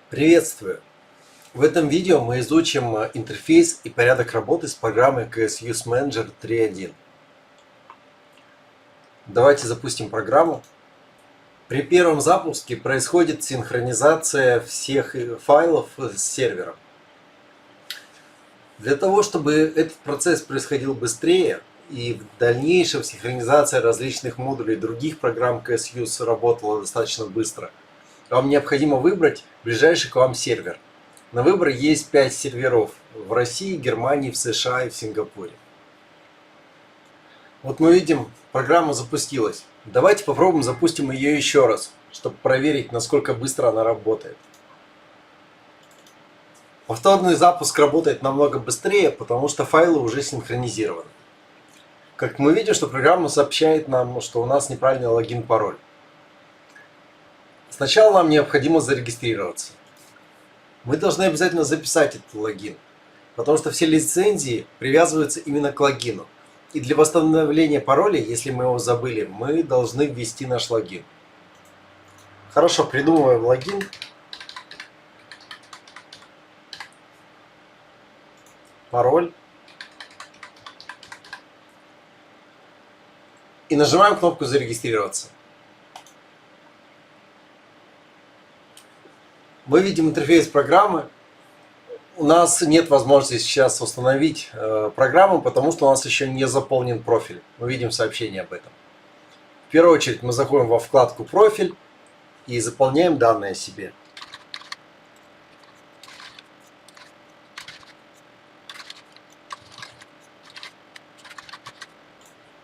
Приветствую! В этом видео мы изучим интерфейс и порядок работы с программой CS Use Manager 3.1. Давайте запустим программу. При первом запуске происходит синхронизация всех файлов с сервером. Для того, чтобы этот процесс происходил быстрее и в дальнейшем синхронизация различных модулей других программ CS Use работала достаточно быстро, вам необходимо выбрать ближайший к вам сервер. На выбор есть 5 серверов в России, Германии, в США и в Сингапуре. Вот мы видим, программа запустилась. Давайте попробуем запустим ее еще раз, чтобы проверить, насколько быстро она работает. Повторный запуск работает намного быстрее, потому что файлы уже синхронизированы. Как мы видим, что программа сообщает нам, что у нас неправильный логин-пароль. Сначала нам необходимо зарегистрироваться. Мы должны обязательно записать этот логин, потому что все лицензии привязываются именно к логину. И для восстановления пароля, если мы его забыли, мы должны ввести наш логин. Хорошо, придумываем логин. Пароль. И нажимаем кнопку «Зарегистрироваться». Мы видим интерфейс программы. У нас нет возможности сейчас установить программу, потому что у нас еще не заполнен профиль. Мы видим сообщение об этом. В первую очередь мы заходим во вкладку «Профиль» и заполняем данные о себе.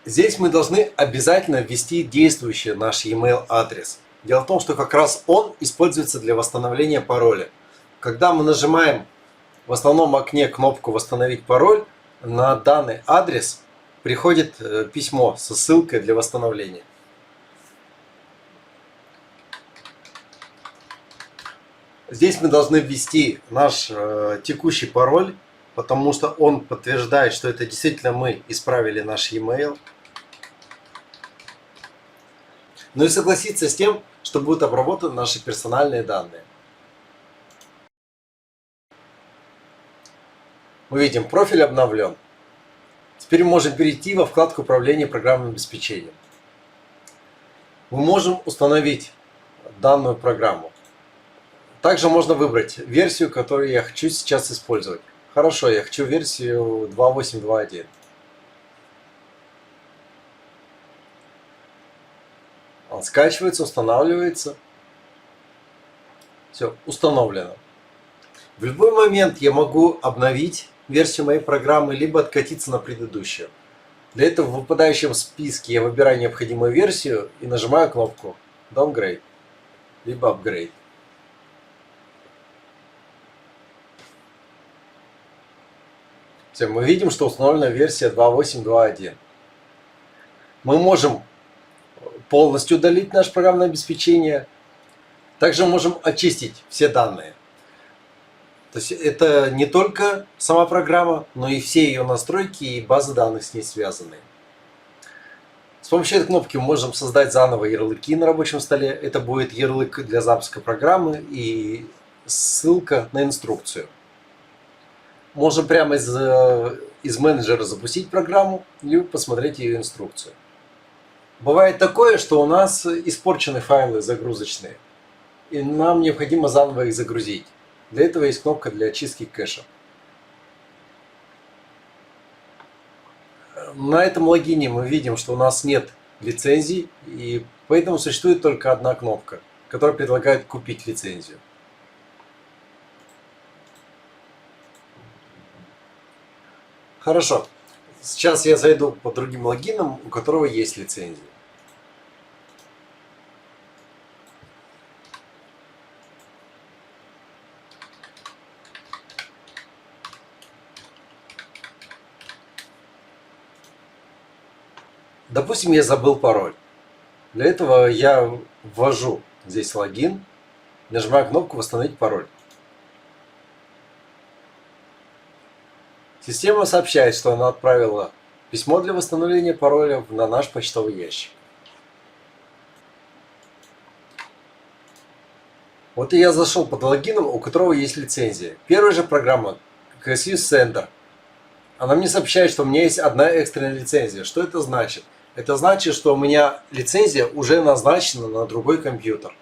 Здесь мы должны обязательно ввести действующий наш e-mail адрес. Дело в том, что как раз он используется для восстановления пароля. Когда мы нажимаем в основном окне кнопку «Восстановить пароль», на данный адрес приходит письмо со ссылкой для восстановления. Здесь мы должны ввести наш текущий пароль, потому что он подтверждает, что это действительно мы исправили наш e-mail. Ну и согласиться с тем, что будут обработаны наши персональные данные. Мы видим, профиль обновлен. Теперь мы можем перейти во вкладку управления программным обеспечением. Мы можем установить данную программу. Также можно выбрать версию, которую я хочу сейчас использовать. Хорошо, я хочу версию 2.8.2.1. Он скачивается, устанавливается. Все, установлено. В любой момент я могу обновить версию моей программы, либо откатиться на предыдущую. Для этого в выпадающем списке я выбираю необходимую версию и нажимаю кнопку Downgrade, либо Upgrade. Все, мы видим, что установлена версия 2.8.2.1. Мы можем полностью удалить наше программное обеспечение. Также можем очистить все данные. То есть это не только сама программа, но и все ее настройки и базы данных с ней связанные. С помощью этой кнопки мы можем создать заново ярлыки на рабочем столе. Это будет ярлык для запуска программы и ссылка на инструкцию. Можем прямо из менеджера запустить программу, либо посмотреть ее инструкцию. Бывает такое, что у нас испорчены файлы загрузочные, и нам необходимо заново их загрузить. Для этого есть кнопка для очистки кэша. На этом логине мы видим, что у нас нет лицензий, и поэтому существует только одна кнопка, которая предлагает купить лицензию. Хорошо. Сейчас я зайду по другим логинам, у которого есть лицензия. Допустим, я забыл пароль. Для этого я ввожу здесь логин, нажимаю кнопку «Восстановить пароль». Система сообщает, что она отправила письмо для восстановления пароля на наш почтовый ящик. Вот и я зашел под логином, у которого есть лицензия. Первая же программа KSU Sender. Она мне сообщает, что у меня есть одна экстренная лицензия. Что это значит? Это значит, что у меня лицензия уже назначена на другой компьютер.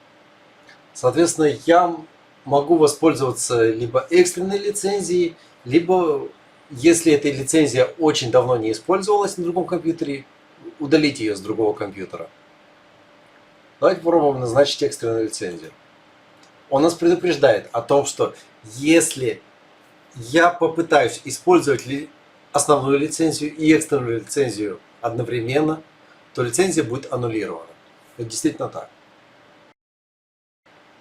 Соответственно, я могу воспользоваться либо экстренной лицензией, либо, если эта лицензия очень давно не использовалась на другом компьютере, удалить ее с другого компьютера. Давайте попробуем назначить экстренную лицензию. Он нас предупреждает о том, что если я попытаюсь использовать основную лицензию и экстренную лицензию одновременно, то лицензия будет аннулирована. Это действительно так.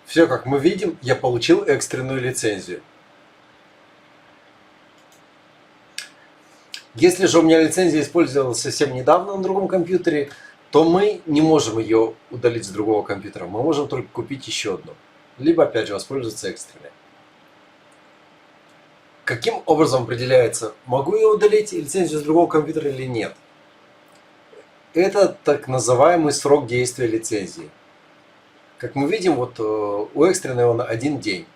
Все, как мы видим, я получил экстренную лицензию. Если же у меня лицензия использовалась совсем недавно на другом компьютере, то мы не можем ее удалить с другого компьютера. Мы можем только купить еще одну. Либо, опять же, воспользоваться экстренной. Каким образом определяется, могу я удалить лицензию с другого компьютера или нет? Это так называемый срок действия лицензии. Как мы видим, вот у экстренной он 1 день.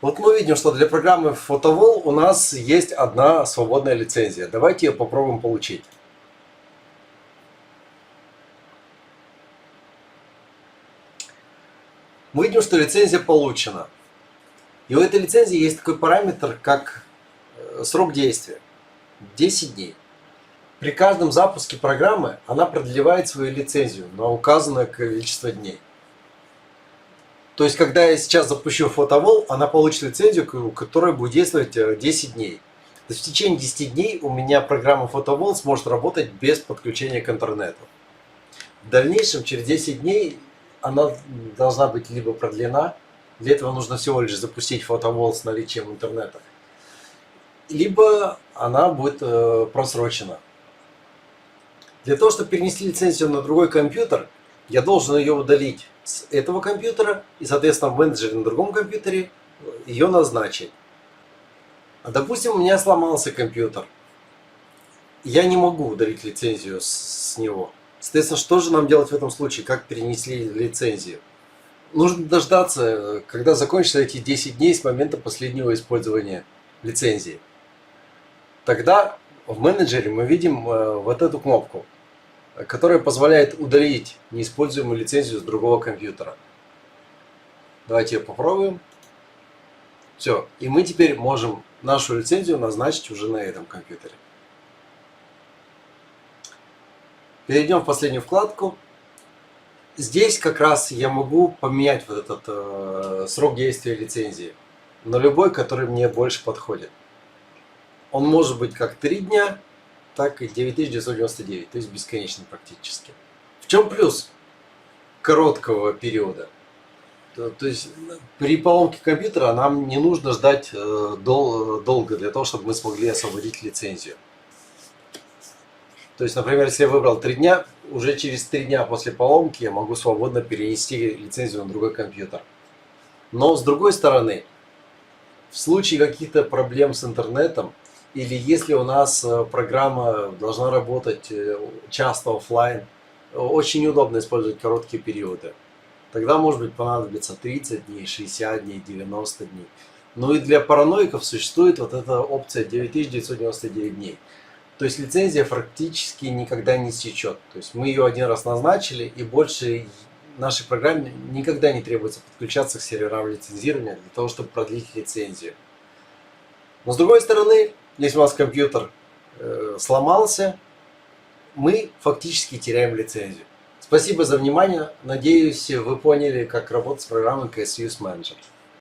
Вот мы видим, что для программы PhotoWall у нас есть одна свободная лицензия. Давайте ее попробуем получить. Мы видим, что лицензия получена. И у этой лицензии есть такой параметр, как срок действия. 10 дней. При каждом запуске программы она продлевает свою лицензию на указанное количество дней. То есть, когда я сейчас запущу PhotoWall, она получит лицензию, которая будет действовать 10 дней. То есть, в течение 10 дней у меня программа PhotoWall сможет работать без подключения к интернету. В дальнейшем, через 10 дней, она должна быть либо продлена, для этого нужно всего лишь запустить PhotoWall с наличием интернета, либо она будет просрочена. Для того, чтобы перенести лицензию на другой компьютер, я должен ее удалить с этого компьютера и, соответственно, в менеджере на другом компьютере ее назначить. А допустим, у меня сломался компьютер. Я не могу удалить лицензию с него. Соответственно, что же нам делать в этом случае? Как перенесли лицензию? Нужно дождаться, когда закончатся эти 10 дней с момента последнего использования лицензии. Тогда в менеджере мы видим вот эту кнопку, которая позволяет удалить неиспользуемую лицензию с другого компьютера. Давайте ее попробуем. Все. И мы теперь можем нашу лицензию назначить уже на этом компьютере. Перейдем в последнюю вкладку. Здесь как раз я могу поменять вот этот срок действия лицензии на любой, который мне больше подходит. Он может быть как 3 дня, так и 9999, то есть бесконечный практически. В чем плюс короткого периода? То есть при поломке компьютера нам не нужно ждать долго для того, чтобы мы смогли освободить лицензию. То есть, например, если я выбрал 3 дня, уже через 3 дня после поломки я могу свободно перенести лицензию на другой компьютер. Но с другой стороны, в случае каких-то проблем с интернетом, или если у нас программа должна работать часто офлайн, очень неудобно использовать короткие периоды. Тогда, может быть, понадобится 30 дней, 60 дней, 90 дней. Ну и для параноиков существует вот эта опция 9999 дней. То есть лицензия практически никогда не стечет. То есть мы ее один раз назначили, и больше нашей программе никогда не требуется подключаться к серверам лицензирования для того, чтобы продлить лицензию. Но с другой стороны, если у нас компьютер сломался, мы фактически теряем лицензию. Спасибо за внимание. Надеюсь, вы поняли, как работать с программой KSUse Manager.